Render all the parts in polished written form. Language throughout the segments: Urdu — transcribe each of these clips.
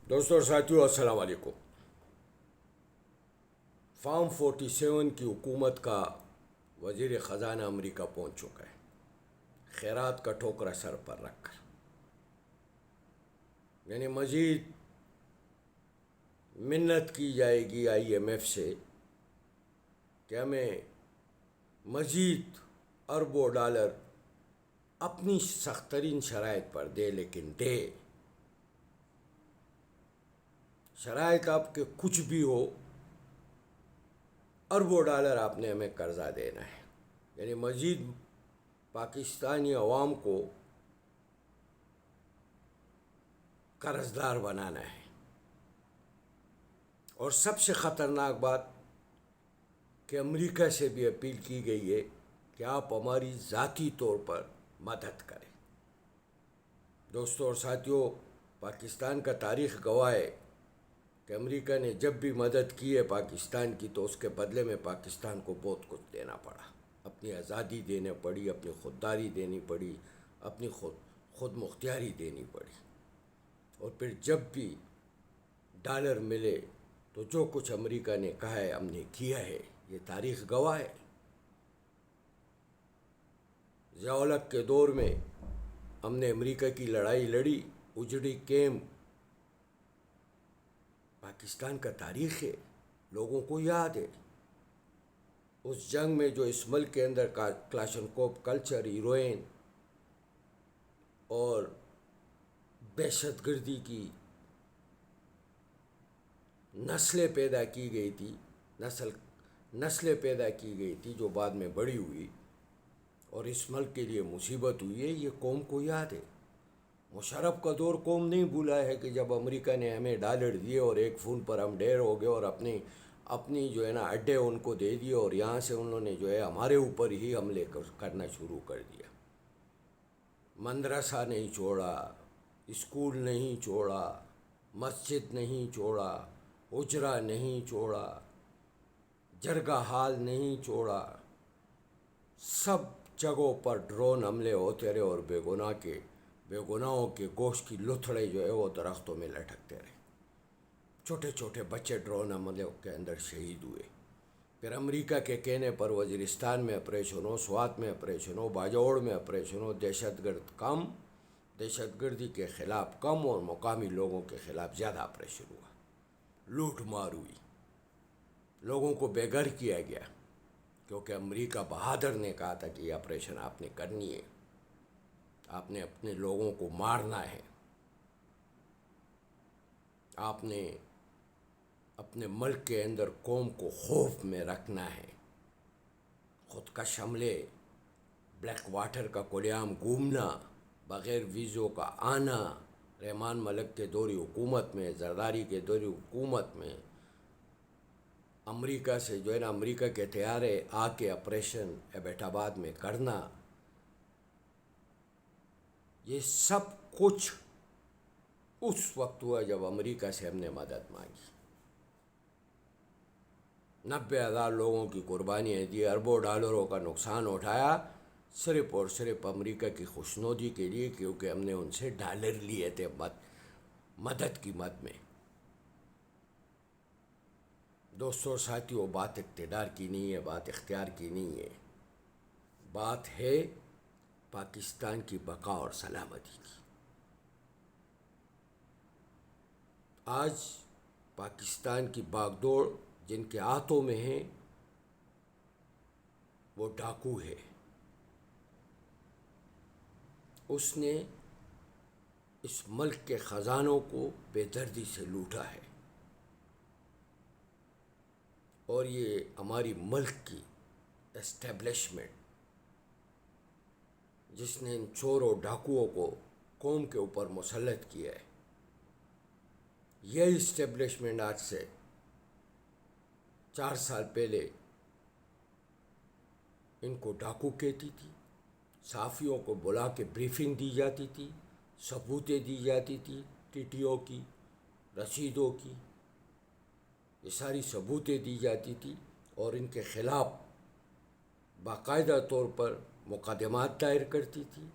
دوستوں اور ساتھیوں، السلام علیکم۔ فارم 47 کی حکومت کا وزیر خزانہ امریکہ پہنچ چکا ہے، خیرات کا ٹھوکرا سر پر رکھ کر۔ یعنی مزید منت کی جائے گی IMF سے کہ ہمیں مزید اربوں ڈالر اپنی سخت ترین شرائط پر دے، لیکن دے۔ شرائط آپ کے کچھ بھی ہو، اربوں ڈالر آپ نے ہمیں قرضہ دینا ہے۔ یعنی مزید پاکستانی عوام کو قرض دار بنانا ہے۔ اور سب سے خطرناک بات کہ امریکہ سے بھی اپیل کی گئی ہے کہ آپ ہماری ذاتی طور پر مدد کریں۔ دوستوں اور ساتھیوں، پاکستان کا تاریخ گواہ ہے کہ امریکہ نے جب بھی مدد کی ہے پاکستان کی، تو اس کے بدلے میں پاکستان کو بہت کچھ دینا پڑا۔ اپنی آزادی دینا پڑی، اپنی خودداری دینی پڑی، اپنی خود مختاری دینی پڑی۔ اور پھر جب بھی ڈالر ملے تو جو کچھ امریکہ نے کہا ہے ہم نے کیا ہے، یہ تاریخ گواہ ہے۔ ضیاء الحق کے دور میں ہم نے امریکہ کی لڑائی لڑی، اجڑی کیمپ پاکستان کا تاریخ ہے، لوگوں کو یاد ہے۔ اس جنگ میں جو اس ملک کے اندر کلاشنکوف کلچر، ہیروئن اور دہشت گردی کی نسلیں پیدا کی گئی تھی، نسلیں پیدا کی گئی تھی جو بعد میں بڑی ہوئی اور اس ملک کے لیے مصیبت ہوئی ہے، یہ قوم کو یاد ہے۔ مشرف کا دور قوم نہیں بھولا ہے کہ جب امریکہ نے ہمیں ڈالر دیے اور ایک فون پر ہم ڈھیر ہو گئے اور اپنی جو ہے نا اڈے ان کو دے دیے، اور یہاں سے انہوں نے جو ہے ہمارے اوپر ہی حملے کرنا شروع کر دیا۔ مدرسہ نہیں چھوڑا، اسکول نہیں چھوڑا، مسجد نہیں چھوڑا، حجرہ نہیں چھوڑا، جرگہ ہال نہیں چھوڑا، سب جگہوں پر ڈرون حملے ہوتے رہے اور بے گناہوں کے گوشت کی لتھڑے جو ہے وہ درختوں میں لٹکتے رہے۔ چھوٹے چھوٹے بچے ڈرون حملوں کے اندر شہید ہوئے۔ پھر امریکہ کے کہنے پر وزیرستان میں آپریشن ہو، سوات میں آپریشن ہو، باجوڑ میں آپریشن ہو، دہشت گردی کے خلاف کم اور مقامی لوگوں کے خلاف زیادہ آپریشن ہوا۔ لوٹ مار ہوئی، لوگوں کو بے گھر کیا گیا، کیونکہ امریکہ بہادر نے کہا تھا کہ یہ آپریشن آپ نے کرنی ہے، آپ نے اپنے لوگوں کو مارنا ہے، آپ نے اپنے ملک کے اندر قوم کو خوف میں رکھنا ہے۔ خودکش حملے، بلیک واٹر کا کھلے عام گھومنا، بغیر ویزوں کا آنا، رحمان ملک کے دوری حکومت میں، زرداری کے دوری حکومت میں امریکہ سے جو ہے نا امریکہ کے طیارے آ کے آپریشن ایبٹ آباد میں کرنا، یہ سب کچھ اس وقت ہوا جب امریکہ سے ہم نے مدد مانگی۔ 90,000 لوگوں کی قربانیاں دی، اربوں ڈالروں کا نقصان اٹھایا، صرف اور صرف امریکہ کی خوشنودی کے لیے، کیونکہ ہم نے ان سے ڈالر لیے تھے مدد کی مد میں۔ دوستوں اور ساتھیوں، بات اقتدار کی نہیں ہے، بات اختیار کی نہیں ہے، بات ہے پاکستان کی بقا اور سلامتی کی۔ آج پاکستان کی باغ دوڑ جن کے ہاتھوں میں ہے وہ ڈاکو ہے۔ اس نے اس ملک کے خزانوں کو بے دردی سے لوٹا ہے، اور یہ ہماری ملک کی اسٹیبلشمنٹ جس نے ان چور و ڈاکوؤں کو قوم کے اوپر مسلط کیا ہے، یہ اسٹیبلشمنٹ آج سے 4 سال پہلے ان کو ڈاکو کہتی تھی۔ صحافیوں کو بلا کے بریفنگ دی جاتی تھی، ثبوتیں دی جاتی تھی، ٹیٹیوں کی، رسیدوں کی، یہ ساری ثبوتیں دی جاتی تھی، اور ان کے خلاف باقاعدہ طور پر مقدمات دائر کرتی تھی،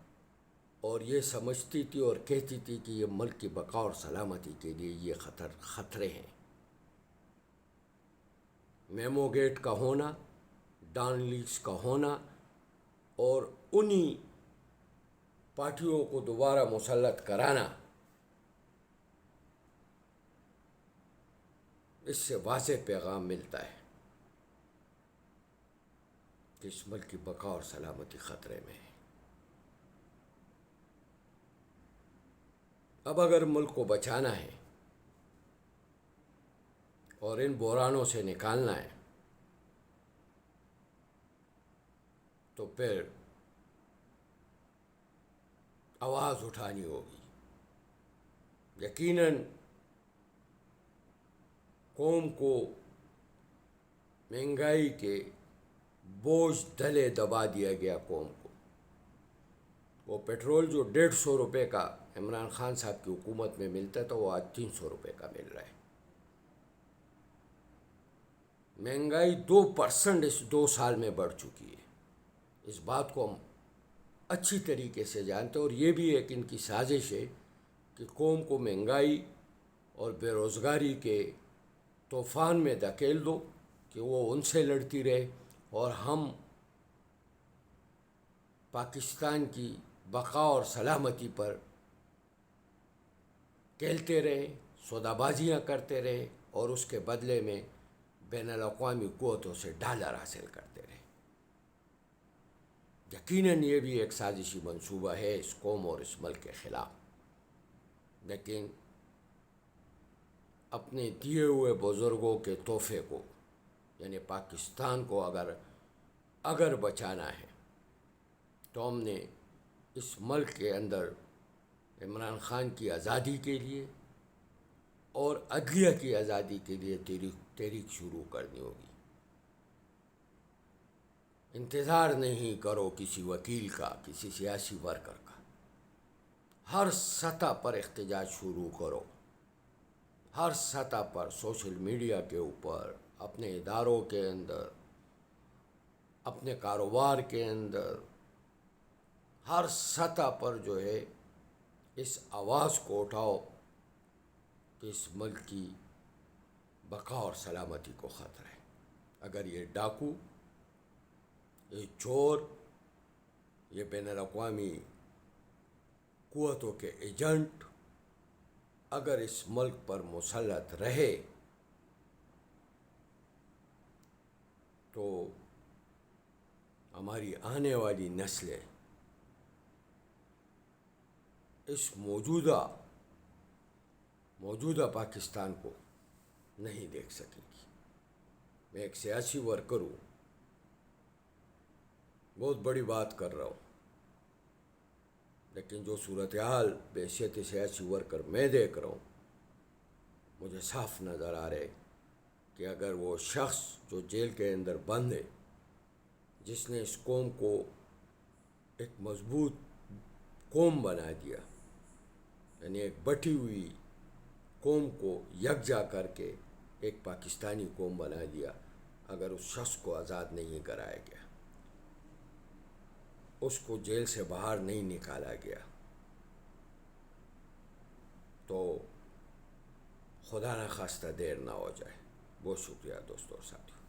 اور یہ سمجھتی تھی اور کہتی تھی کہ یہ ملک کی بقا اور سلامتی کے لیے یہ خطرے ہیں۔ میمو گیٹ کا ہونا، ڈان لیکس کا ہونا اور انہی پارٹیوں کو دوبارہ مسلط کرانا، اس سے واضح پیغام ملتا ہے کہ اس ملک کی بقا اور سلامتی خطرے میں ہے۔ اب اگر ملک کو بچانا ہے اور ان بحرانوں سے نکالنا ہے تو پھر آواز اٹھانی ہوگی۔ یقیناً قوم کو مہنگائی کے بوجھ تلے دبا دیا گیا۔ قوم کو وہ پیٹرول جو 150 کا عمران خان صاحب کی حکومت میں ملتا تھا، وہ آج 300 کا مل رہا ہے۔ مہنگائی 2% اس 2 سال میں بڑھ چکی ہے۔ اس بات کو ہم اچھی طریقے سے جانتے ہیں، اور یہ بھی ایک ان کی سازش ہے کہ قوم کو مہنگائی اور بے روزگاری کے طوفان میں دھکیل دو کہ وہ ان سے لڑتی رہے اور ہم پاکستان کی بقا اور سلامتی پر کھیلتے رہے، سودا بازیاں کرتے رہے اور اس کے بدلے میں بین الاقوامی قوتوں سے ڈالر حاصل کرتے رہے۔ یقیناً یہ بھی ایک سازشی منصوبہ ہے اس قوم اور اس ملک کے خلاف، لیکن اپنے دیے ہوئے بزرگوں کے تحفے کو، یعنی پاکستان کو اگر بچانا ہے تو ہم نے اس ملک کے اندر عمران خان کی آزادی کے لیے اور عدلیہ کی آزادی کے لیے تحریک شروع کرنی ہوگی۔ انتظار نہیں کرو کسی وکیل کا، کسی سیاسی ورکر کا، ہر سطح پر احتجاج شروع کرو، ہر سطح پر، سوشل میڈیا کے اوپر، اپنے اداروں کے اندر، اپنے کاروبار کے اندر، ہر سطح پر جو ہے اس آواز کو اٹھاؤ کہ اس ملک کی بقا اور سلامتی کو خطرہ ہے۔ اگر یہ ڈاکو، یہ چور، یہ بین الاقوامی قوتوں کے ایجنٹ اگر اس ملک پر مسلط رہے تو ہماری آنے والی نسلیں اس موجودہ پاکستان کو نہیں دیکھ سکے گی۔ میں ایک سیاسی ورکر ہوں، بہت بڑی بات کر رہا ہوں، لیکن جو صورتحال بحیثیت سیاسی ورکر میں دیکھ رہا ہوں، مجھے صاف نظر آ رہا ہے کہ اگر وہ شخص جو جیل کے اندر بند ہے، جس نے اس قوم کو ایک مضبوط قوم بنا دیا، یعنی ایک بٹی ہوئی قوم کو یکجا کر کے ایک پاکستانی قوم بنا دیا، اگر اس شخص کو آزاد نہیں کرایا گیا، اس کو جیل سے باہر نہیں نکالا گیا، تو خدا نخواستہ دیر نہ ہو جائے۔ بہت شکریہ دوستوں اور ساتھیوں۔